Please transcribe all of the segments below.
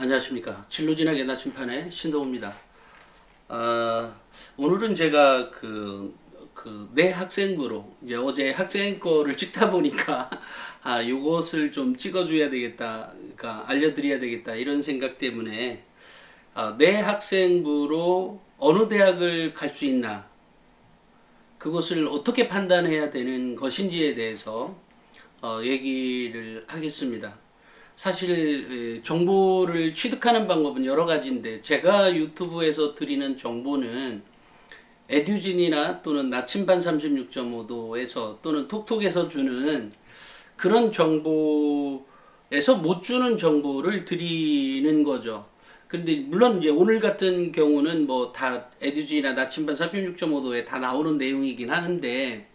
안녕하십니까. 진로진학의 나침판의 신동우입니다. 오늘은 제가 내 학생부로, 이제 어제 학생 거를 찍다 보니까, 요것을 좀 찍어줘야 되겠다, 그러니까 알려드려야 되겠다, 이런 생각 때문에, 내 학생부로 어느 대학을 갈 수 있나, 그것을 어떻게 판단해야 되는 것인지에 대해서, 얘기를 하겠습니다. 사실 정보를 취득하는 방법은 여러 가지인데, 제가 유튜브에서 드리는 정보는 에듀진이나 또는 나침반 36.5도에서 또는 톡톡에서 주는 그런 정보에서 못 주는 정보를 드리는 거죠. 근데 물론 이제 오늘 같은 경우는 뭐 다 에듀진이나 나침반 36.5도에 다 나오는 내용이긴 하는데,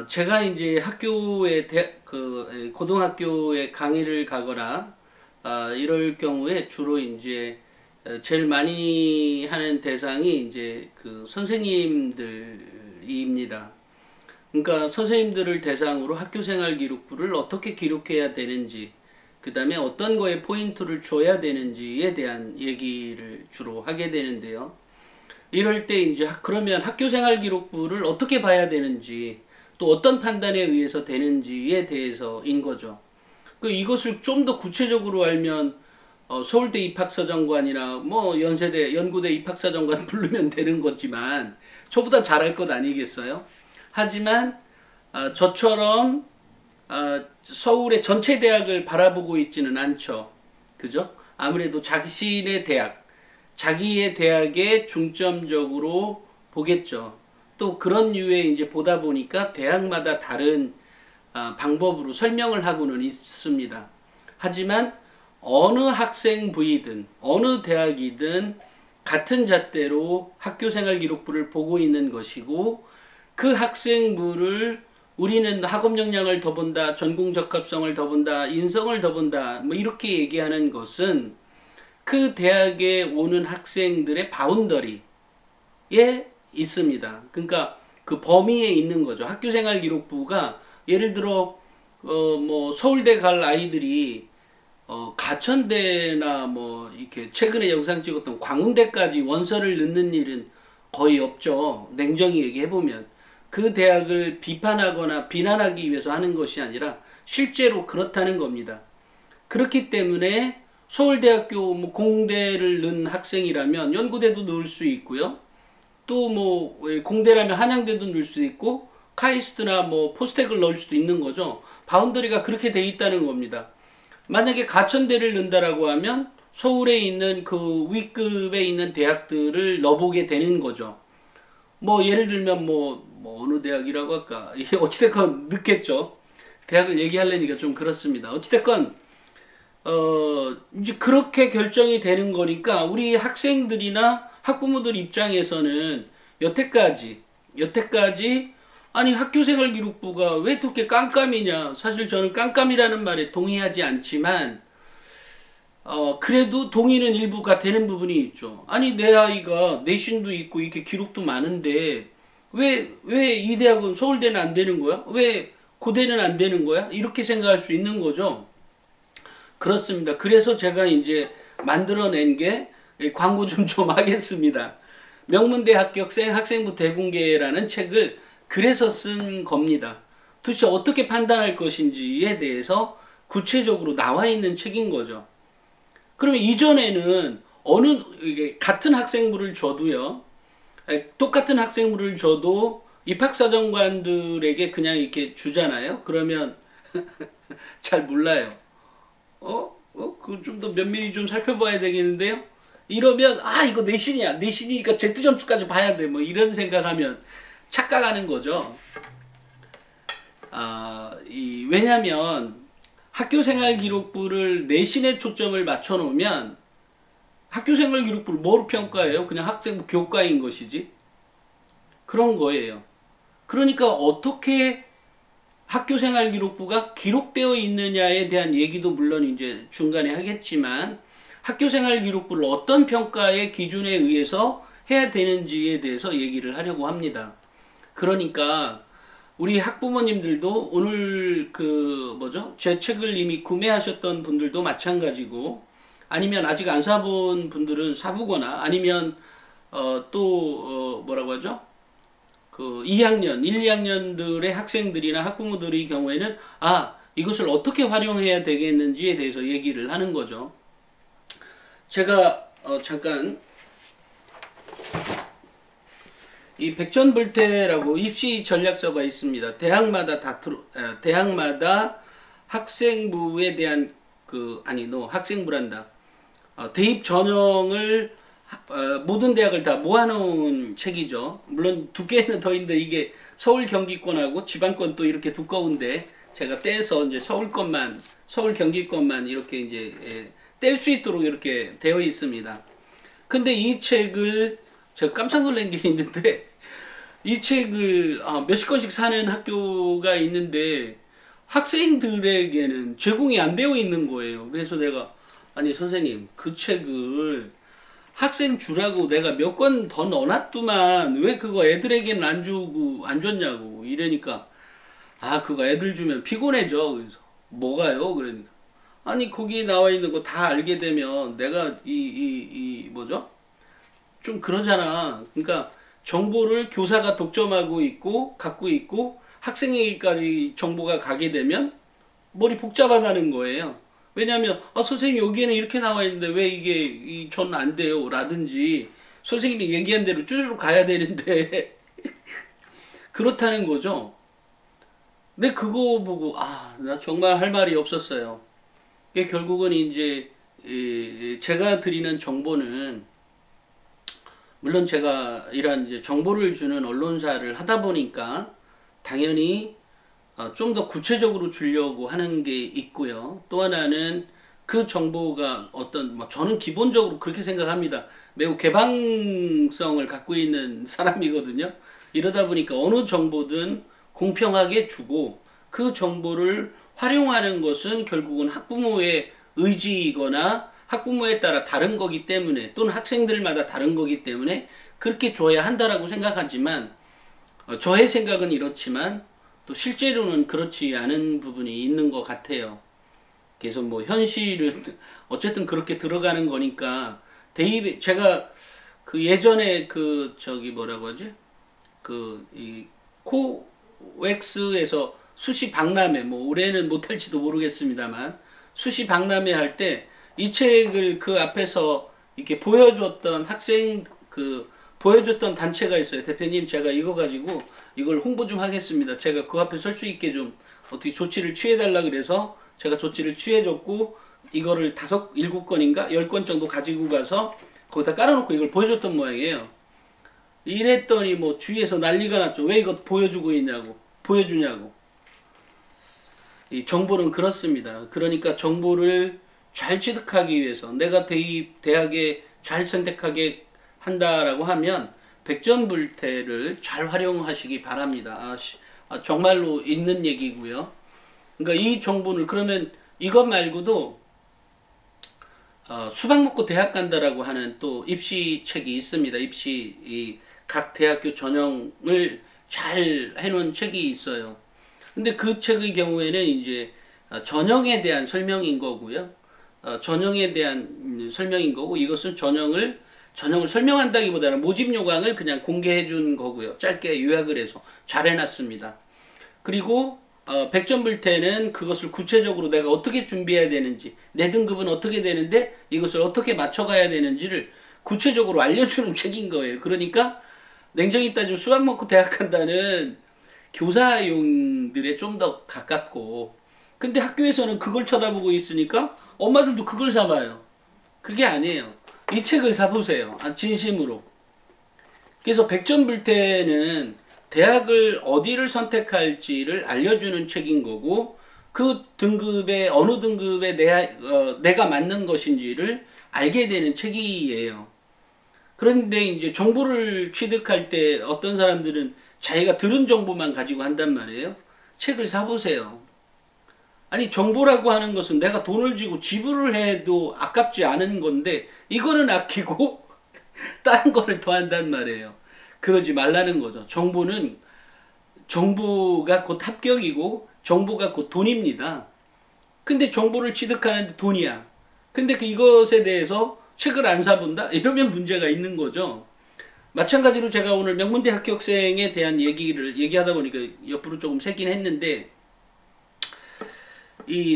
제가 이제 학교에, 고등학교에 강의를 가거나, 이럴 경우에 주로 이제, 제일 많이 하는 대상이 이제 그 선생님들입니다. 그러니까 선생님들을 대상으로 학교생활 기록부를 어떻게 기록해야 되는지, 그 다음에 어떤 거에 포인트를 줘야 되는지에 대한 얘기를 주로 하게 되는데요. 이럴 때 이제 그러면 학교생활 기록부를 어떻게 봐야 되는지, 또 어떤 판단에 의해서 되는지에 대해서인 거죠. 이것을 좀 더 구체적으로 알면 서울대 입학사정관이나 뭐 연구대 입학사정관 부르면 되는 거지만 저보다 잘할 것 아니겠어요? 하지만 저처럼 서울의 전체 대학을 바라보고 있지는 않죠. 그죠? 아무래도 자신의 대학, 자기의 대학에 중점적으로 보겠죠. 또 그런 류의 이제 보다 보니까 대학마다 다른 방법으로 설명을 하고는 있습니다. 하지만 어느 학생부이든 어느 대학이든 같은 잣대로 학교생활 기록부를 보고 있는 것이고, 그 학생부를 우리는 학업 역량을 더 본다, 전공 적합성을 더 본다, 인성을 더 본다, 뭐 이렇게 얘기하는 것은 그 대학에 오는 학생들의 바운더리에 있습니다. 그러니까 그 범위에 있는 거죠. 학교생활 기록부가 예를 들어 뭐 서울대 갈 아이들이 가천대나 뭐 이렇게 최근에 영상 찍었던 광운대까지 원서를 넣는 일은 거의 없죠. 냉정히 얘기해 보면 그 대학을 비판하거나 비난하기 위해서 하는 것이 아니라 실제로 그렇다는 겁니다. 그렇기 때문에 서울대학교 뭐 공대를 넣은 학생이라면 연구대도 넣을 수 있고요. 또 뭐 공대라면 한양대도 넣을 수 있고 카이스트나 뭐 포스텍을 넣을 수도 있는 거죠. 바운더리가 그렇게 돼 있다는 겁니다. 만약에 가천대를 넣는다라고 하면 서울에 있는 그 위급에 있는 대학들을 넣어보게 되는 거죠. 뭐 예를 들면 뭐 어느 대학이라고 할까, 어찌됐건 넣겠죠. 대학을 얘기하려니까 좀 그렇습니다. 어찌됐건 이제 그렇게 결정이 되는 거니까 우리 학생들이나 학부모들 입장에서는 여태까지 아니 학교생활 기록부가 왜 그렇게 깜깜이냐, 사실 저는 깜깜이라는 말에 동의하지 않지만 그래도 동의는 일부가 되는 부분이 있죠. 아니 내 아이가 내신도 있고 이렇게 기록도 많은데 왜 이 대학은 서울대는 안 되는 거야? 왜 고대는 안 되는 거야? 이렇게 생각할 수 있는 거죠. 그렇습니다. 그래서 제가 이제 만들어낸 게 광고 좀 하겠습니다. 명문대 합격생 학생부 대공개라는 책을 그래서 쓴 겁니다. 도대체 어떻게 판단할 것인지에 대해서 구체적으로 나와 있는 책인 거죠. 그러면 이전에는 같은 학생부를 줘도요, 똑같은 학생부를 줘도 입학사정관들에게 그냥 이렇게 주잖아요. 그러면 잘 몰라요. 그거 좀 더 면밀히 좀 살펴봐야 되겠는데요? 이러면, 이거 내신이야. 내신이니까 Z점수까지 봐야 돼. 뭐, 이런 생각하면 착각하는 거죠. 왜냐면, 학교생활 기록부를 내신에 초점을 맞춰놓으면, 학교생활 기록부를 뭐로 평가해요? 그냥 학생부 교과인 것이지. 그런 거예요. 그러니까 어떻게 학교생활 기록부가 기록되어 있느냐에 대한 얘기도 물론 이제 중간에 하겠지만, 학교생활 기록부를 어떤 평가의 기준에 의해서 해야 되는지에 대해서 얘기를 하려고 합니다. 그러니까 우리 학부모님들도 오늘 제 책을 이미 구매하셨던 분들도 마찬가지고, 아니면 아직 안 사본 분들은 사보거나 아니면 뭐라고 하죠? 그 2학년, 1, 2학년들의 학생들이나 학부모들의 경우에는 이것을 어떻게 활용해야 되겠는지에 대해서 얘기를 하는 거죠. 제가 잠깐 이 백전불태라고 입시 전략서가 있습니다. 대학마다 학생부에 대한 학생부란다. 대입 전형을 모든 대학을 다 모아놓은 책이죠. 물론 두께는 더 있는데 이게 서울 경기권하고 지방권 또 이렇게 두꺼운데 제가 떼서 이제 서울 경기권만 이렇게 이제 뗄 수 있도록 이렇게 되어 있습니다. 근데 이 책을 제가 깜짝 놀란 게 있는데 이 책을 몇십 권씩 사는 학교가 있는데 학생들에게는 제공이 안 되어 있는 거예요. 그래서 내가 아니 선생님 그 책을 학생 주라고 내가 몇 권 더 넣어놨더만 왜 그거 애들에게는 안 주고 안 줬냐고 이러니까 그거 애들 주면 피곤해져. 그래서 뭐가요? 그러니까 아니 거기에 나와 있는 거 다 알게 되면 내가 뭐죠? 좀 그러잖아. 그러니까 정보를 교사가 독점하고 있고 갖고 있고 학생에게까지 정보가 가게 되면 머리 복잡하다는 거예요. 왜냐하면 선생님 여기에는 이렇게 나와 있는데 왜 이게 전 안 돼요? 라든지 선생님이 얘기한 대로 쭈쭈 가야 되는데 그렇다는 거죠. 근데 그거 보고 나 정말 할 말이 없었어요. 이게 결국은 이제 제가 드리는 정보는 물론 제가 이런 이제 정보를 주는 언론사를 하다 보니까 당연히 좀 더 구체적으로 주려고 하는 게 있고요. 또 하나는 그 정보가 저는 기본적으로 그렇게 생각합니다. 매우 개방성을 갖고 있는 사람이거든요. 이러다 보니까 어느 정보든 공평하게 주고 그 정보를 활용하는 것은 결국은 학부모의 의지이거나 학부모에 따라 다른 거기 때문에 또는 학생들마다 다른 거기 때문에 그렇게 줘야 한다라고 생각하지만 저의 생각은 이렇지만 또 실제로는 그렇지 않은 부분이 있는 것 같아요. 그래서 뭐 현실은 어쨌든 그렇게 들어가는 거니까 제가 그 예전에 뭐라고 하지? 이 코엑스에서 수시 박람회 올해는 못할지도 모르겠습니다만 수시 박람회 할 때 이 책을 그 앞에서 이렇게 보여줬던 보여줬던 단체가 있어요. 대표님 제가 이거 가지고 이걸 홍보 좀 하겠습니다. 제가 그 앞에 설 수 있게 좀 어떻게 조치를 취해달라 그래서 제가 조치를 취해줬고 이거를 7권인가 10권 정도 가지고 가서 거기다 깔아놓고 이걸 보여줬던 모양이에요. 이랬더니 주위에서 난리가 났죠. 왜 이거 보여주냐고. 이 정보는 그렇습니다. 그러니까 정보를 잘 취득하기 위해서 내가 대학에 잘 선택하게 한다라고 하면 백전불태를 잘 활용하시기 바랍니다. 정말로 있는 얘기고요. 그러니까 이 정보를 그러면 이것 말고도 수박 먹고 대학 간다라고 하는 또 입시 책이 있습니다. 각 대학교 전형을 잘 해놓은 책이 있어요. 근데 그 책의 경우에는 이제 전형에 대한 설명인 거고요. 전형에 대한 설명인 거고 이것은 전형을 설명한다기보다는 모집 요강을 그냥 공개해 준 거고요. 짧게 요약을 해서 잘 해놨습니다. 그리고 백전불태는 그것을 구체적으로 내가 어떻게 준비해야 되는지 내 등급은 어떻게 되는데 이것을 어떻게 맞춰가야 되는지를 구체적으로 알려주는 책인 거예요. 그러니까 냉정히 따지면 수박 먹고 대학 간다는 교사용들에 좀 더 가깝고 근데 학교에서는 그걸 쳐다보고 있으니까 엄마들도 그걸 사봐요. 그게 아니에요. 이 책을 사보세요. 진심으로. 그래서 백전불태는 대학을 어디를 선택할지를 알려주는 책인 거고 그 등급에 어느 등급에 내가 맞는 것인지를 알게 되는 책이에요. 그런데 이제 정보를 취득할 때 어떤 사람들은 자기가 들은 정보만 가지고 한단 말이에요. 책을 사보세요. 아니 정보라고 하는 것은 내가 돈을 주고 지불을 해도 아깝지 않은 건데 이거는 아끼고 다른 거를 더 한단 말이에요. 그러지 말라는 거죠. 정보가 곧 합격이고 정보가 곧 돈입니다. 근데 정보를 취득하는데 돈이야. 근데 이것에 대해서 책을 안 사본다? 이러면 문제가 있는 거죠. 마찬가지로 제가 오늘 명문대 합격생에 대한 얘기하다 보니까 옆으로 조금 새긴 했는데,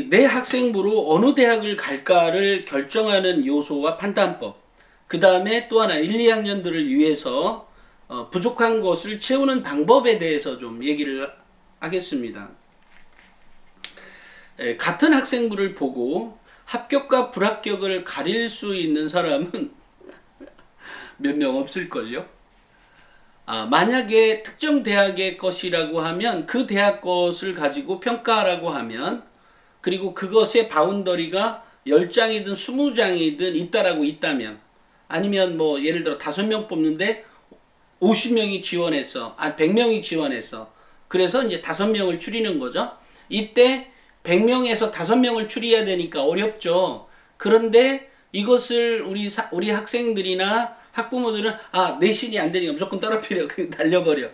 내 학생부로 어느 대학을 갈까를 결정하는 요소와 판단법, 그 다음에 또 하나 1, 2학년들을 위해서 부족한 것을 채우는 방법에 대해서 좀 얘기를 하겠습니다. 같은 학생부를 보고 합격과 불합격을 가릴 수 있는 사람은 몇 명 없을걸요? 만약에 특정 대학의 것이라고 하면 그 대학 것을 가지고 평가하라고 하면, 그리고 그것의 바운더리가 10장이든 20장이든 있다라고 있다면, 아니면 뭐 예를 들어 5명 뽑는데 50명이 지원했어. 100명이 지원했어. 그래서 이제 5명을 추리는 거죠. 이때 100명에서 5명을 추리해야 되니까 어렵죠. 그런데 이것을 우리 학생들이나 학부모들은 내신이 안 되니까 무조건 떨어뜨려. 그냥 날려버려.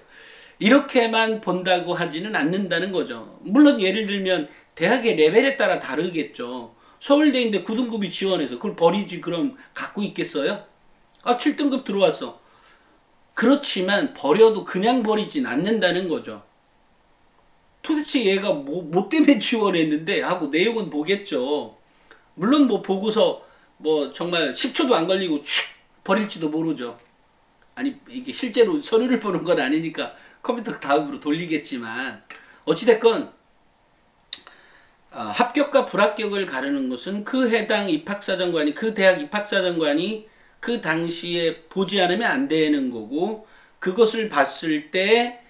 이렇게만 본다고 하지는 않는다는 거죠. 물론 예를 들면 대학의 레벨에 따라 다르겠죠. 서울대인데 9등급이 지원해서 그걸 버리지 그럼 갖고 있겠어요? 7등급 들어왔어. 그렇지만 버려도 그냥 버리진 않는다는 거죠. 도대체 얘가 뭐 때문에 지원했는데 하고 내용은 보겠죠. 물론 뭐 보고서 뭐 정말 10초도 안 걸리고 슉 버릴지도 모르죠. 아니 이게 실제로 서류를 보는 건 아니니까 컴퓨터 다음으로 돌리겠지만, 어찌됐건 합격과 불합격을 가르는 것은 그 해당 입학사정관이, 그 대학 입학사정관이 그 당시에 보지 않으면 안 되는 거고, 그것을 봤을 때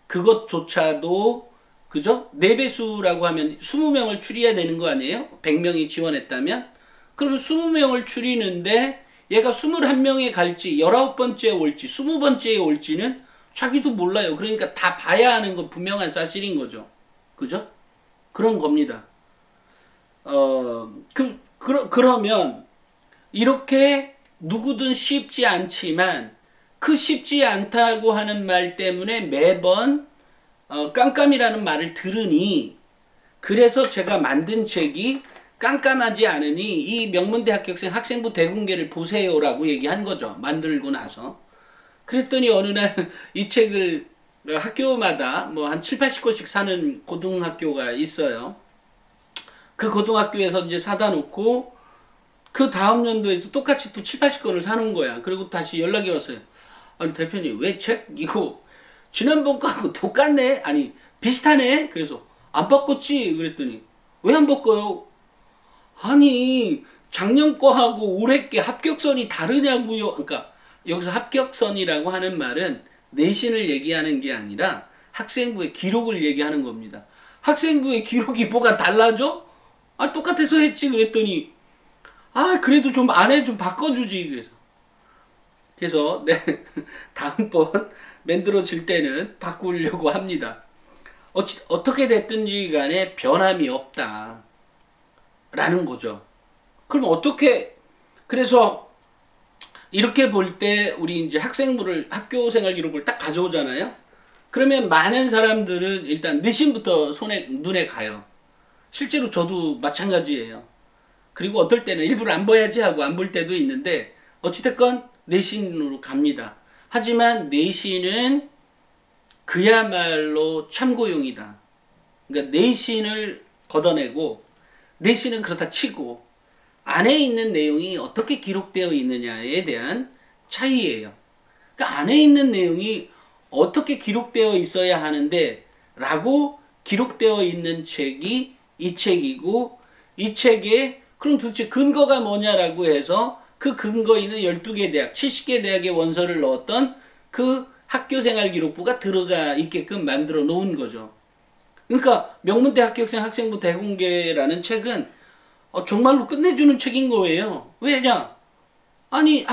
그것조차도 그죠? 4배수라고 하면 20명을 추리해야 되는 거 아니에요? 100명이 지원했다면? 그러면 20명을 추리는데 얘가 21명에 갈지 19번째에 올지 20번째에 올지는 자기도 몰라요. 그러니까 다 봐야 하는 건 분명한 사실인 거죠. 그죠? 그런 겁니다. 그러면 이렇게 누구든 쉽지 않지만 그 쉽지 않다고 하는 말 때문에 매번 깜깜이라는 말을 들으니, 그래서 제가 만든 책이 깜깜하지 않으니 이 명문대 합격생 학생부 대공개를 보세요라고 얘기한 거죠. 만들고 나서. 그랬더니 어느 날 이 책을 학교마다 뭐 한 7, 80권씩 사는 고등학교가 있어요. 그 고등학교에서 이제 사다 놓고 그 다음 연도에도 똑같이 또 7, 80권을 사놓은 거야. 그리고 다시 연락이 왔어요. 아니 대표님 왜 책 이거 지난번 거하고 똑같네? 아니 비슷하네? 그래서 안 바꿨지? 그랬더니 왜 안 바꿔요? 아니 작년 거하고 올해 게 합격선이 다르냐고요. 그러니까 여기서 합격선이라고 하는 말은 내신을 얘기하는 게 아니라 학생부의 기록을 얘기하는 겁니다. 학생부의 기록이 뭐가 달라져? 똑같아서 했지. 그랬더니 그래도 좀 안에 좀 바꿔주지. 그래서 네, 다음번 만들어질 때는 바꾸려고 합니다. 어떻게 됐든지 간에 변함이 없다 라는 거죠. 그럼 어떻게, 그래서 이렇게 볼 때 우리 이제 학생부를, 학교생활 기록을 딱 가져오잖아요. 그러면 많은 사람들은 일단 내신부터 눈에 가요. 실제로 저도 마찬가지예요. 그리고 어떨 때는 일부러 안 봐야지 하고 안 볼 때도 있는데, 어찌됐건 내신으로 갑니다. 하지만 내신은 그야말로 참고용이다. 그러니까 내신을 걷어내고, 내신은 그렇다 치고 안에 있는 내용이 어떻게 기록되어 있느냐에 대한 차이예요. 그러니까 안에 있는 내용이 어떻게 기록되어 있어야 하는데 라고 기록되어 있는 책이 이 책이고, 이 책에 그럼 도대체 근거가 뭐냐라고 해서 그 근거 있는 12개 대학, 70개 대학의 원서를 넣었던 그 학교생활 기록부가 들어가 있게끔 만들어 놓은 거죠. 그러니까 명문대 합격생 학생부 대공개라는 책은 정말로 끝내주는 책인 거예요. 왜냐? 아니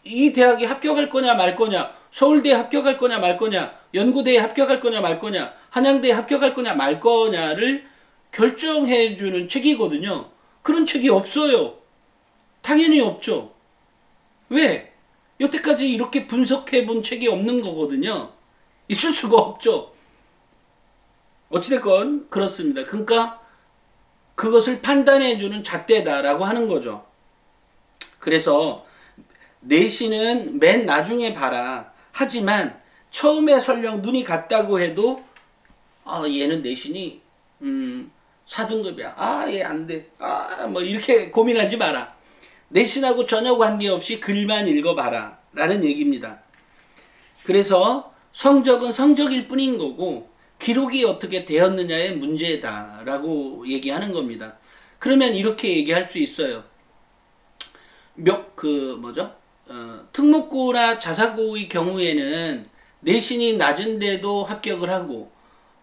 이 대학에 합격할 거냐 말 거냐, 서울대에 합격할 거냐 말 거냐, 연고대에 합격할 거냐 말 거냐, 한양대에 합격할 거냐 말 거냐를 결정해 주는 책이거든요. 그런 책이 없어요. 당연히 없죠. 왜? 여태까지 이렇게 분석해 본 책이 없는 거거든요. 있을 수가 없죠. 어찌됐건 그렇습니다. 그러니까 그것을 판단해주는 잣대다라고 하는 거죠. 그래서 내신은 맨 나중에 봐라. 하지만 처음에 설령 눈이 갔다고 해도 얘는 내신이 4등급이야. 얘 안 돼. 뭐 이렇게 고민하지 마라. 내신하고 전혀 관계없이 글만 읽어봐라 라는 얘기입니다. 그래서 성적은 성적일 뿐인 거고 기록이 어떻게 되었느냐의 문제다 라고 얘기하는 겁니다. 그러면 이렇게 얘기할 수 있어요. 특목고나 자사고의 경우에는 내신이 낮은데도 합격을 하고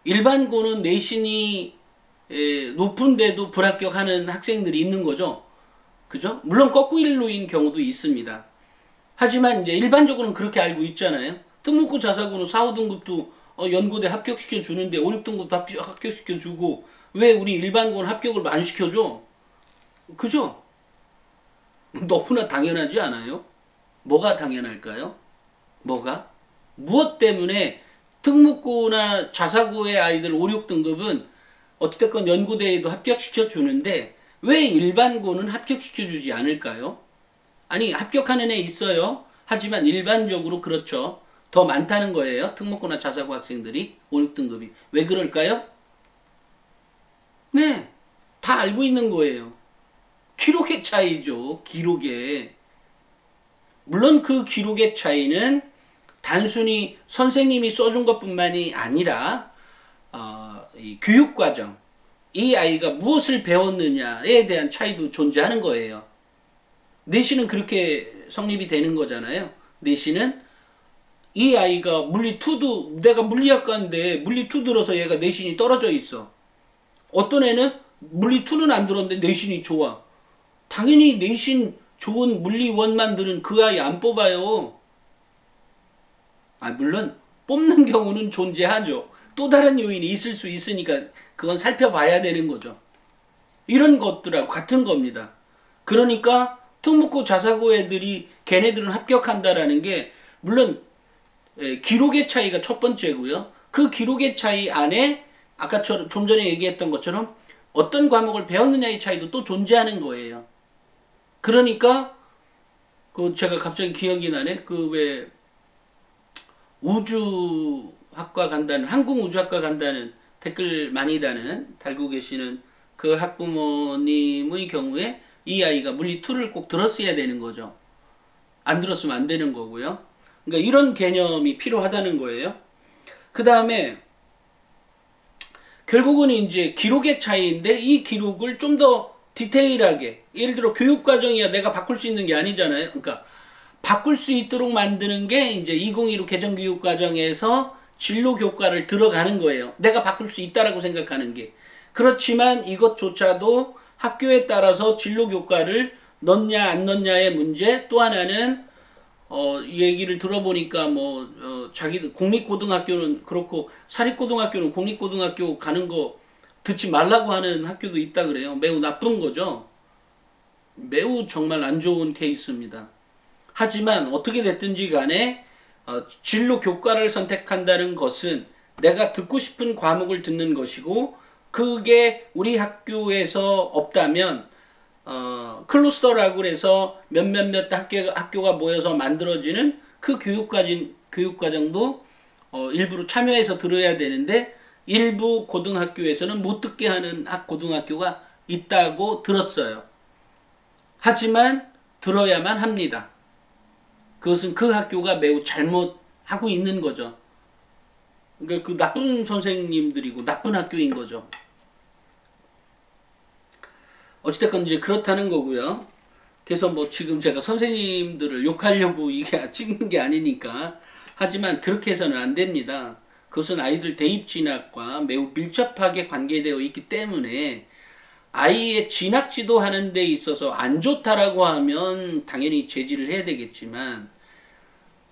일반고는 내신이 높은데도 불합격하는 학생들이 있는 거죠. 그죠? 물론 거꾸로인 경우도 있습니다. 하지만 이제 일반적으로는 그렇게 알고 있잖아요. 특목고 자사고는 4, 5등급도 연고대 합격시켜 주는데 5, 6등급도 합격시켜 주고 왜 우리 일반고는 합격을 안 시켜줘? 그죠? 너무나 당연하지 않아요? 뭐가 당연할까요? 뭐가? 무엇 때문에 특목고나 자사고의 아이들 5, 6등급은 어찌됐건 연고대에도 합격시켜 주는데 왜 일반고는 합격시켜 주지 않을까요? 아니 합격하는 애 있어요. 하지만 일반적으로 그렇죠. 더 많다는 거예요. 특목고나 자사고 학생들이 5, 6등급이. 왜 그럴까요? 네, 다 알고 있는 거예요. 기록의 차이죠. 기록의. 물론 그 기록의 차이는 단순히 선생님이 써준 것뿐만이 아니라 이 교육과정, 이 아이가 무엇을 배웠느냐에 대한 차이도 존재하는 거예요. 내신은 그렇게 성립이 되는 거잖아요. 내신은 이 아이가 물리2도 내가 물리학과인데 물리2 들어서 얘가 내신이 떨어져 있어. 어떤 애는 물리2는 안 들었는데 내신이 좋아. 당연히 내신 좋은 물리1만 들은 그 아이 안 뽑아요. 물론 뽑는 경우는 존재하죠. 또 다른 요인이 있을 수 있으니까 그건 살펴봐야 되는 거죠. 이런 것들하고 같은 겁니다. 그러니까 특목고 자사고 애들이 걔네들은 합격한다라는 게 물론 기록의 차이가 첫 번째고요. 그 기록의 차이 안에 아까 좀 전에 얘기했던 것처럼 어떤 과목을 배웠느냐의 차이도 또 존재하는 거예요. 그러니까 제가 갑자기 기억이 나네. 왜 우주학과 간다는 항공우주학과 간다는 댓글 많이 달고 계시는 그 학부모님의 경우에 이 아이가 물리2를 꼭 들었어야 되는 거죠. 안 들었으면 안 되는 거고요. 그러니까 이런 개념이 필요하다는 거예요. 그 다음에 결국은 이제 기록의 차이인데 이 기록을 좀 더 디테일하게 예를 들어 교육과정이야 내가 바꿀 수 있는 게 아니잖아요. 그러니까 바꿀 수 있도록 만드는 게 이제 2015 개정교육과정에서 진로교과를 들어가는 거예요. 내가 바꿀 수 있다라고 생각하는 게. 그렇지만 이것조차도 학교에 따라서 진로교과를 넣냐 안 넣냐의 문제. 또 하나는 얘기를 들어보니까 자기들 공립고등학교는 그렇고 사립고등학교는 공립고등학교 가는 거 듣지 말라고 하는 학교도 있다 그래요. 매우 나쁜 거죠. 매우 정말 안 좋은 케이스입니다. 하지만 어떻게 됐든지 간에 진로 교과를 선택한다는 것은 내가 듣고 싶은 과목을 듣는 것이고 그게 우리 학교에서 없다면 클러스터라고 해서 몇몇몇 학교가 모여서 만들어지는 그 교육과정도 일부러 참여해서 들어야 되는데 일부 고등학교에서는 못 듣게 하는 고등학교가 있다고 들었어요. 하지만 들어야만 합니다. 그것은 그 학교가 매우 잘못하고 있는 거죠. 그러니까 그 나쁜 선생님들이고 나쁜 학교인 거죠. 어찌됐건 이제 그렇다는 거고요. 그래서 지금 제가 선생님들을 욕하려고 이게 찍는 게 아니니까. 하지만 그렇게 해서는 안 됩니다. 그것은 아이들 대입 진학과 매우 밀접하게 관계되어 있기 때문에 아이의 진학 지도하는 데 있어서 안 좋다라고 하면 당연히 제지를 해야 되겠지만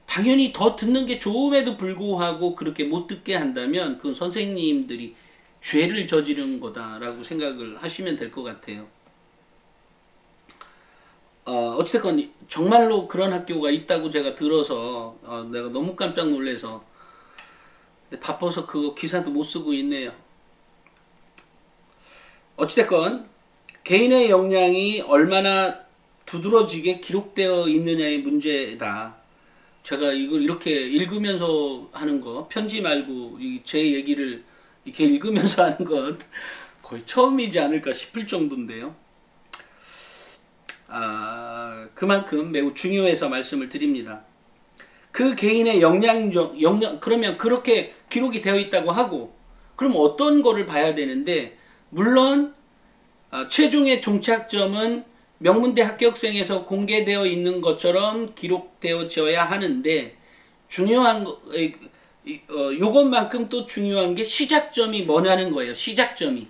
당연히 더 듣는 게 좋음에도 불구하고 그렇게 못 듣게 한다면 그건 선생님들이 죄를 저지른 거다라고 생각을 하시면 될 것 같아요. 어찌됐건 정말로 그런 학교가 있다고 제가 들어서 내가 너무 깜짝 놀라서 바빠서 그거 기사도 못 쓰고 있네요. 어찌됐건 개인의 역량이 얼마나 두드러지게 기록되어 있느냐의 문제다. 제가 이걸 이렇게 읽으면서 하는 거, 편지 말고 제 얘기를 이렇게 읽으면서 하는 건 거의 처음이지 않을까 싶을 정도인데요. 그만큼 매우 중요해서 말씀을 드립니다. 그 개인의 역량, 그러면 그렇게 기록이 되어 있다고 하고, 그럼 어떤 거를 봐야 되는데, 물론 최종의 종착점은 명문대 합격생에서 공개되어 있는 것처럼 기록되어져야 하는데, 중요한 거, 요것만큼 또 중요한 게 시작점이 뭐냐는 거예요. 시작점이.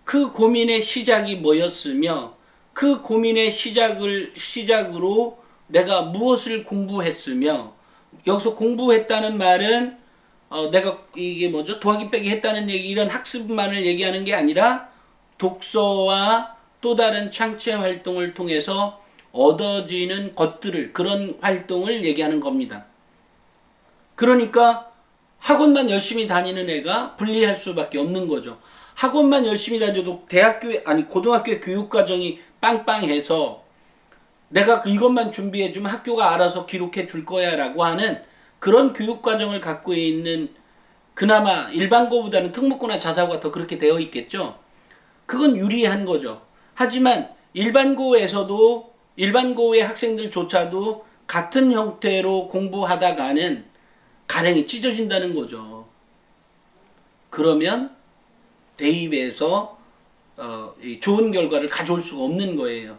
그 고민의 시작이 뭐였으며, 그 고민의 시작으로 내가 무엇을 공부했으며, 여기서 공부했다는 말은 내가 이게 뭐죠? 더하기 빼기 했다는 얘기, 이런 학습만을 얘기하는 게 아니라 독서와 또 다른 창체 활동을 통해서 얻어지는 것들을, 그런 활동을 얘기하는 겁니다. 그러니까 학원만 열심히 다니는 애가 불리할 수밖에 없는 거죠. 학원만 열심히 다녀도 고등학교 교육과정이 빵빵해서 내가 이것만 준비해주면 학교가 알아서 기록해 줄 거야 라고 하는 그런 교육과정을 갖고 있는, 그나마 일반고보다는 특목고나 자사고가 더 그렇게 되어 있겠죠. 그건 유리한 거죠. 하지만 일반고의 학생들조차도 같은 형태로 공부하다가는 가랭이 찢어진다는 거죠. 그러면 대입에서 좋은 결과를 가져올 수가 없는 거예요.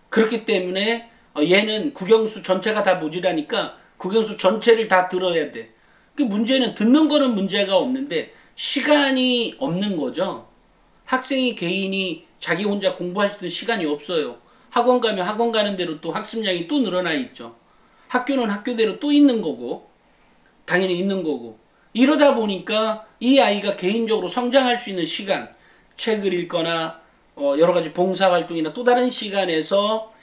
그렇기 때문에 얘는 국영수 전체가 다 모자라니까 국영수 전체를 다 들어야 돼. 그 문제는 듣는 거는 문제가 없는데 시간이 없는 거죠. 학생이 개인이 자기 혼자 공부할 수 있는 시간이 없어요. 학원 가면 학원 가는 대로 또 학습량이 또 늘어나 있죠. 학교는 학교대로 또 있는 거고, 당연히 있는 거고. 이러다 보니까 이 아이가 개인적으로 성장할 수 있는 시간, 책을 읽거나 여러 가지 봉사활동이나 또 다른 시간에서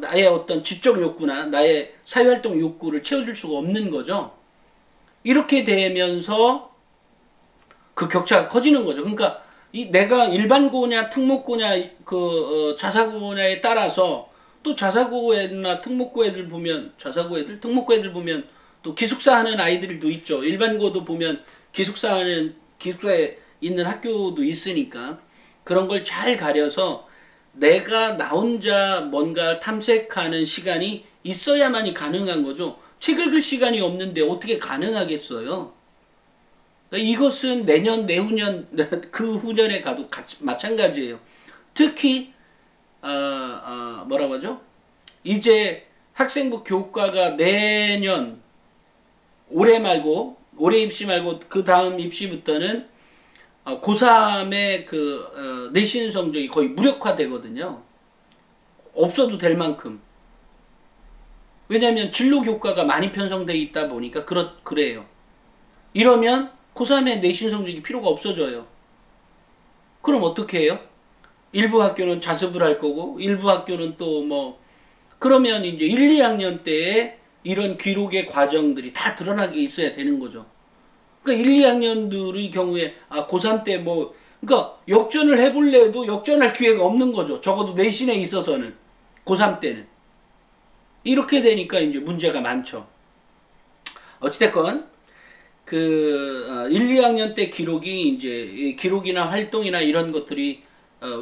나의 어떤 지적 욕구나 나의 사회활동 욕구를 채워줄 수가 없는 거죠. 이렇게 되면서 그 격차가 커지는 거죠. 그러니까 내가 일반고냐 특목고냐 자사고냐에 따라서, 또 자사고나 특목고 애들 보면, 특목고 애들 보면 또 기숙사 하는 아이들도 있죠. 일반고도 보면 기숙사에 있는 학교도 있으니까 그런 걸 잘 가려서 내가 나 혼자 뭔가 탐색하는 시간이 있어야만이 가능한 거죠. 책 읽을 시간이 없는데 어떻게 가능하겠어요? 그러니까 이것은 내년, 내후년, 그 후년에 가도 마찬가지예요. 특히 뭐라고 하죠? 이제 학생부 교과가 내년, 올해 입시 말고 그 다음 입시부터는 고3의 내신 성적이 거의 무력화되거든요. 없어도 될 만큼. 왜냐하면 진로 교과가 많이 편성되어 있다 보니까 그래요. 이러면 고3의 내신 성적이 필요가 없어져요. 그럼 어떻게 해요? 일부 학교는 자습을 할 거고, 일부 학교는 또 그러면 이제 1, 2학년 때에 이런 기록의 과정들이 다 드러나게 있어야 되는 거죠. 그러니까 1, 2학년들의 경우에 고3 때 그러니까 역전을 해볼래 해도 역전할 기회가 없는 거죠. 적어도 내신에 있어서는, 고3 때는. 이렇게 되니까 이제 문제가 많죠. 어찌됐건 1, 2학년 때 기록이 이제 기록이나 활동이나 이런 것들이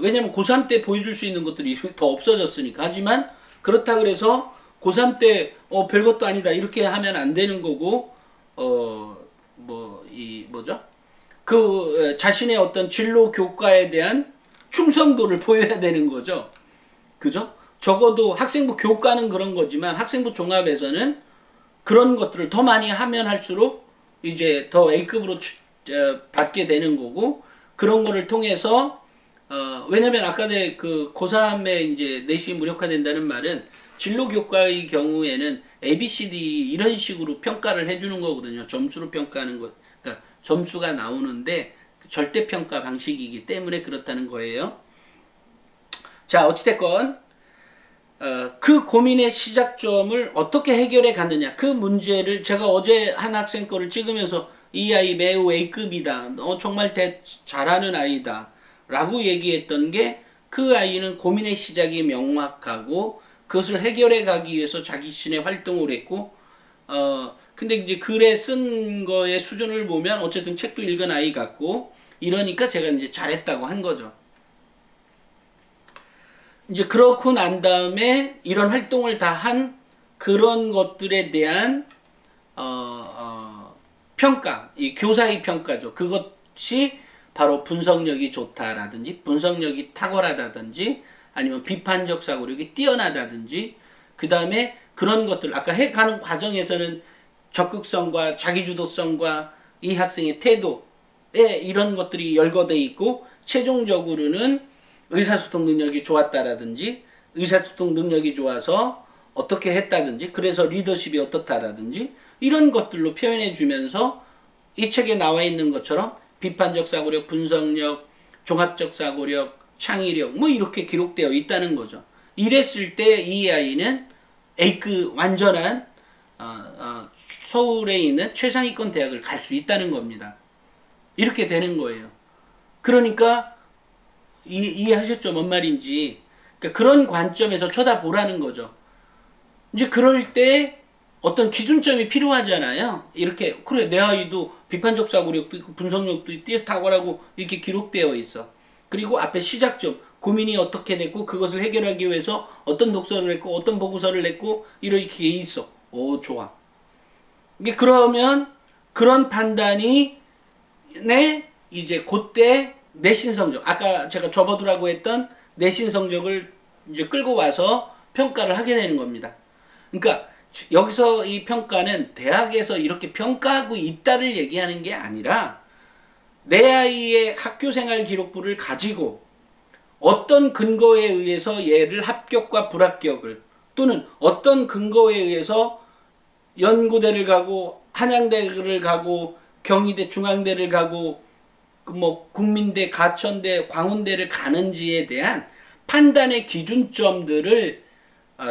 왜냐면 고3 때 보여줄 수 있는 것들이 더 없어졌으니까. 하지만 그렇다 그래서 고3 때 별것도 아니다 이렇게 하면 안 되는 거고, 자신의 어떤 진로 교과에 대한 충성도를 보여야 되는 거죠. 그죠? 적어도 학생부 교과는 그런 거지만 학생부 종합에서는 그런 것들을 더 많이 하면 할수록 이제 더 A급으로 받게 되는 거고, 그런 거를 통해서 왜냐면 아까 고3에 이제 내신이 무력화된다는 말은 진로 교과의 경우에는 ABCD 이런 식으로 평가를 해주는 거거든요. 점수로 평가하는 것. 그러니까 점수가 나오는데 절대평가 방식이기 때문에 그렇다는 거예요. 자, 어찌됐건 그 고민의 시작점을 어떻게 해결해 갔느냐, 그 문제를 제가 어제 한 학생 거를 찍으면서 이 아이 매우 A급이다, 정말 잘하는 아이다, 라고 얘기했던 게 그 아이는 고민의 시작이 명확하고 그것을 해결해 가기 위해서 자기 신의 활동을 했고 근데 이제 글에 쓴 거의 수준을 보면 어쨌든 책도 읽은 아이 같고 이러니까 제가 이제 잘했다고 한 거죠. 이제 그렇고 난 다음에 이런 활동을 다 한 그런 것들에 대한 평가, 이 교사의 평가죠. 그것이 바로 분석력이 좋다라든지 분석력이 탁월하다든지 아니면 비판적 사고력이 뛰어나다든지 그 다음에 그런 것들 아까 해가는 과정에서는 적극성과 자기주도성과 이 학생의 태도에 이런 것들이 열거돼 있고 최종적으로는 의사소통 능력이 좋았다라든지 의사소통 능력이 좋아서 어떻게 했다든지 그래서 리더십이 어떻다라든지 이런 것들로 표현해 주면서 이 책에 나와 있는 것처럼 비판적 사고력, 분석력, 종합적 사고력, 창의력 뭐 이렇게 기록되어 있다는 거죠. 이랬을 때 이 아이는 A급 완전한 서울에 있는 최상위권 대학을 갈 수 있다는 겁니다. 이렇게 되는 거예요. 그러니까 이해하셨죠? 뭔 말인지. 그러니까 그런 관점에서 쳐다보라는 거죠. 이제 그럴 때 어떤 기준점이 필요하잖아요. 이렇게 그래 내 아이도 비판적 사고력도 있고 분석력도 탁월하고 이렇게 기록되어 있어. 그리고 앞에 시작점 고민이 어떻게 됐고 그것을 해결하기 위해서 어떤 독서를 했고 어떤 보고서를 냈고 이렇게 있어. 오 좋아. 이게 그러면 그런 판단이 이제 그때 내신 성적 아까 제가 접어두라고 했던 내신 성적을 이제 끌고 와서 평가를 하게 되는 겁니다. 그러니까 여기서 이 평가는 대학에서 이렇게 평가하고 있다를 얘기하는 게 아니라 내 아이의 학교생활 기록부를 가지고 어떤 근거에 의해서 얘를 합격과 불합격을 또는 어떤 근거에 의해서 연고대를 가고 한양대를 가고 경희대 중앙대를 가고 뭐 국민대 가천대 광운대를 가는지에 대한 판단의 기준점들을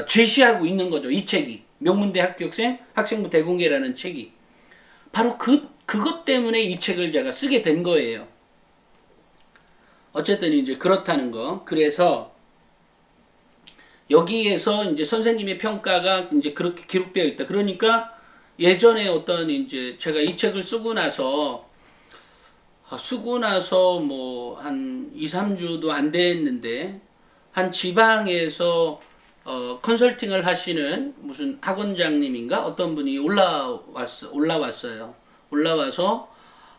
제시하고 있는 거죠. 이 책이 명문대 합격생 학생부 대공개라는 책이 바로 그것 때문에 이 책을 제가 쓰게 된 거예요. 어쨌든 이제 그렇다는 거. 그래서 여기에서 이제 선생님의 평가가 이제 그렇게 기록되어 있다. 그러니까 예전에 어떤 이제 제가 이 책을 쓰고 나서 뭐 한 2, 3주도 안 됐는데 한 지방에서 컨설팅을 하시는 무슨 학원장님인가 어떤 분이 올라왔어요. 올라와서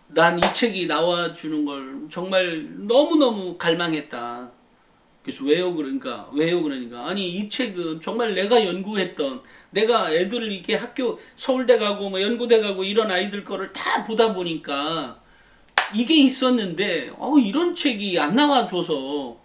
난 이 책이 나와주는 걸 정말 너무너무 갈망했다. 그래서 왜요? 그러니까 아니 이 책은 정말 내가 연구했던 내가 애들을 이렇게 학교 서울대 가고 뭐 연고대 가고 이런 아이들 거를 다 보다 보니까 이게 있었는데 이런 책이 안 나와줘서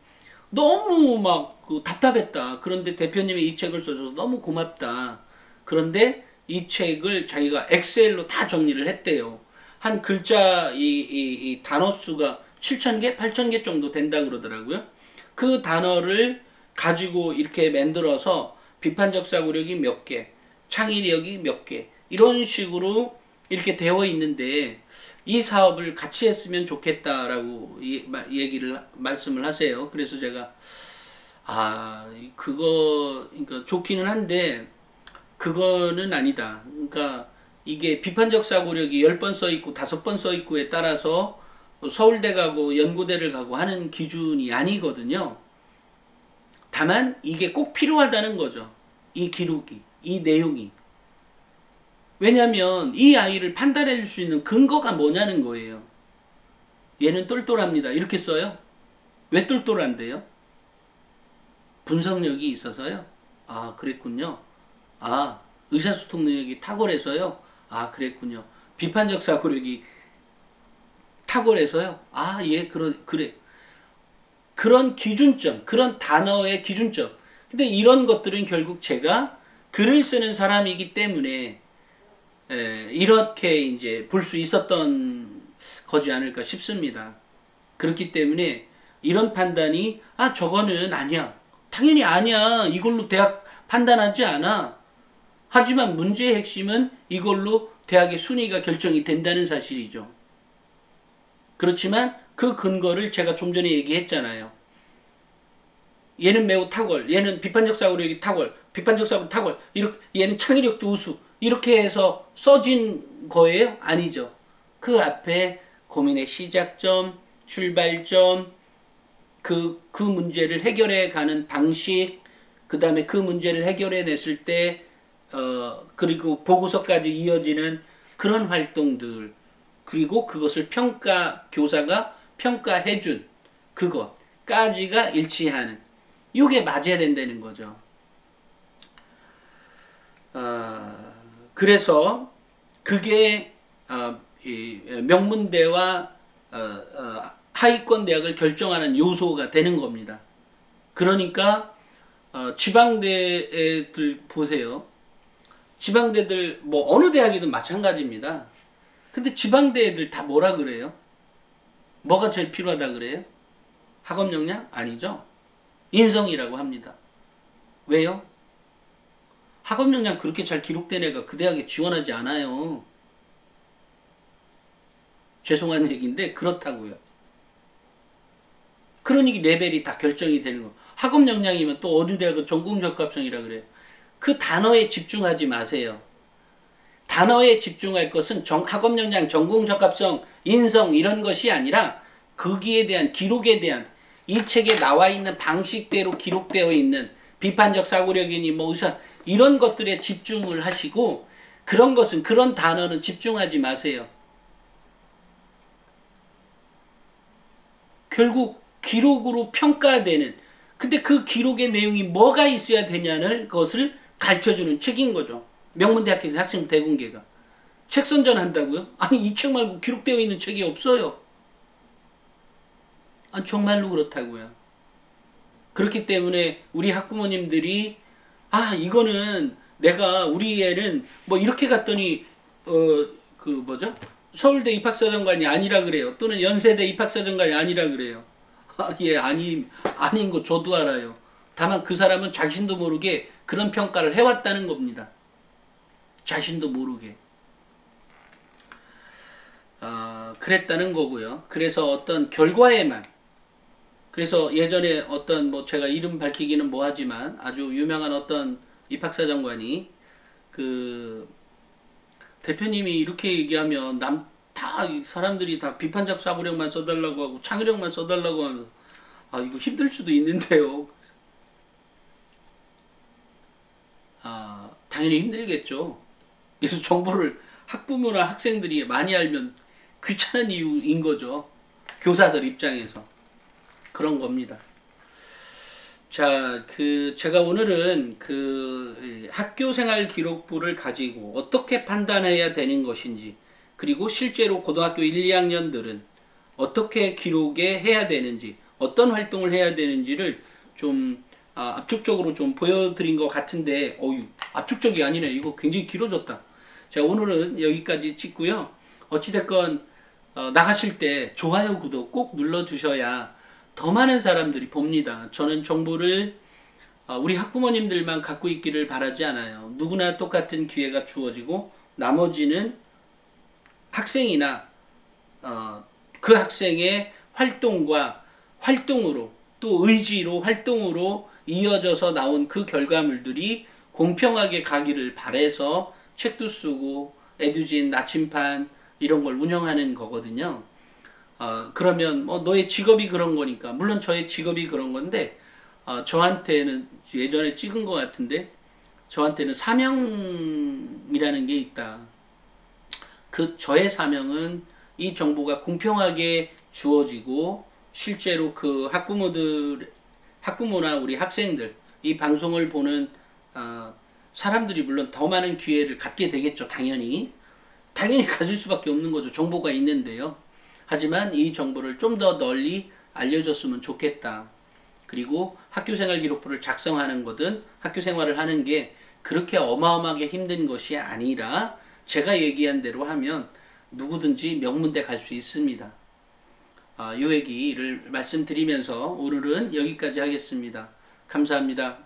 너무 막 답답했다. 그런데 대표님이 이 책을 써줘서 너무 고맙다. 그런데 이 책을 자기가 엑셀로 다 정리를 했대요. 한 글자 이 단어 수가 7,000개, 8,000개 정도 된다 그러더라고요. 그 단어를 가지고 이렇게 만들어서 비판적 사고력이 몇 개, 창의력이 몇 개 이런 식으로 이렇게 되어 있는데 이 사업을 같이 했으면 좋겠다라고 말씀을 하세요. 그래서 제가 그러니까 좋기는 한데 그거는 아니다. 그러니까 이게 비판적 사고력이 10번 써있고 5번 써있고에 따라서 서울대 가고 연고대를 가고 하는 기준이 아니거든요. 다만 이게 꼭 필요하다는 거죠. 이 기록이, 이 내용이. 왜냐하면 이 아이를 판단해 줄 수 있는 근거가 뭐냐는 거예요. 얘는 똘똘합니다. 이렇게 써요. 왜 똘똘한데요? 분석력이 있어서요. 그랬군요. 의사소통 능력이 탁월해서요. 그랬군요. 비판적 사고력이 탁월해서요. 그래. 그런 기준점, 그런 단어의 기준점. 근데 이런 것들은 결국 제가 글을 쓰는 사람이기 때문에 이렇게 이제 볼 수 있었던 거지 않을까 싶습니다. 그렇기 때문에 이런 판단이 저거는 아니야. 당연히 아니야. 이걸로 대학 판단하지 않아. 하지만 문제의 핵심은 이걸로 대학의 순위가 결정이 된다는 사실이죠. 그렇지만 그 근거를 제가 좀 전에 얘기했잖아요. 얘는 매우 탁월, 얘는 비판적 사고력이 탁월, 비판적 사고 탁월, 이렇게 얘는 창의력도 우수, 이렇게 해서 써진 거예요? 아니죠. 그 앞에 고민의 시작점, 출발점, 그 문제를 해결해 가는 방식, 그 다음에 그 문제를 해결해 냈을 때, 그리고 보고서까지 이어지는 그런 활동들, 그리고 그것을 교사가 평가해준 그것까지가 일치하는, 이게 맞아야 된다는 거죠. 그래서 그게 이 명문대와 하위권 대학을 결정하는 요소가 되는 겁니다. 그러니까 지방대들 보세요. 지방대들 뭐 어느 대학이든 마찬가지입니다. 근데 지방대 애들 다 뭐라 그래요? 뭐가 제일 필요하다 그래요? 학업 역량? 아니죠. 인성이라고 합니다. 왜요? 학업 역량 그렇게 잘 기록된 애가 그 대학에 지원하지 않아요. 죄송한 얘기인데 그렇다고요. 그러니 레벨이 다 결정이 되는 거. 학업 역량이면 또 어느 대학은 전공 적합성이라 그래요. 그 단어에 집중하지 마세요. 단어에 집중할 것은 학업 역량, 전공 적합성, 인성 이런 것이 아니라 거기에 대한 기록에 대한 이 책에 나와 있는 방식대로 기록되어 있는 비판적 사고력이니 뭐 의사 이런 것들에 집중을 하시고 그런 단어는 집중하지 마세요. 결국 기록으로 평가되는 근데 그 기록의 내용이 뭐가 있어야 되냐는 것을 가르쳐주는 책인 거죠. 명문대학교에서 학생 대공개가. 책 선전한다고요? 아니 이 책 말고 기록되어 있는 책이 없어요. 아니 정말로 그렇다고요. 그렇기 때문에 우리 학부모님들이 이거는 내가 우리 애는 뭐 이렇게 갔더니 서울대 입학사정관이 아니라 그래요. 또는 연세대 입학사정관이 아니라 그래요. 아닌 거 저도 알아요. 다만 그 사람은 자신도 모르게 그런 평가를 해왔다는 겁니다. 자신도 모르게. 그랬다는 거고요. 그래서 어떤 결과에만 그래서 예전에 어떤 뭐 제가 이름 밝히기는 뭐하지만 아주 유명한 어떤 입학사정관이 그 대표님이 이렇게 얘기하면 사람들이 다 비판적 사고력만 써달라고 하고 창의력만 써달라고 하면서 이거 힘들 수도 있는데요. 당연히 힘들겠죠. 그래서 정보를 학부모나 학생들이 많이 알면 귀찮은 이유인 거죠. 교사들 입장에서. 그런 겁니다. 자, 제가 오늘은 학교생활 기록부를 가지고 어떻게 판단해야 되는 것인지, 그리고 실제로 고등학교 1, 2학년들은 어떻게 기록에 해야 되는지, 어떤 활동을 해야 되는지를 좀 압축적으로 좀 보여드린 것 같은데, 압축적이 아니네. 이거 굉장히 길어졌다. 자, 오늘은 여기까지 찍고요. 어찌됐건 나가실 때 좋아요, 구독 꼭 눌러주셔야 더 많은 사람들이 봅니다. 저는 정보를 우리 학부모님들만 갖고 있기를 바라지 않아요. 누구나 똑같은 기회가 주어지고 나머지는 학생이나 그 학생의 활동으로 또 의지로 활동으로 이어져서 나온 그 결과물들이 공평하게 가기를 바라서 책도 쓰고 에듀진, 나침판 이런 걸 운영하는 거거든요. 그러면 너의 직업이 그런 거니까 물론 저의 직업이 그런 건데 저한테는 예전에 찍은 것 같은데 저한테는 사명이라는 게 있다. 저의 사명은 이 정보가 공평하게 주어지고 실제로 그 학부모나 우리 학생들 이 방송을 보는 사람들이 물론 더 많은 기회를 갖게 되겠죠. 당연히 가질 수밖에 없는 거죠. 정보가 있는데요. 하지만 이 정보를 좀 더 널리 알려줬으면 좋겠다. 그리고 학교생활 기록부를 작성하는 거든 학교생활을 하는 게 그렇게 어마어마하게 힘든 것이 아니라 제가 얘기한 대로 하면 누구든지 명문대 갈 수 있습니다. 이 얘기를 말씀드리면서 오늘은 여기까지 하겠습니다. 감사합니다.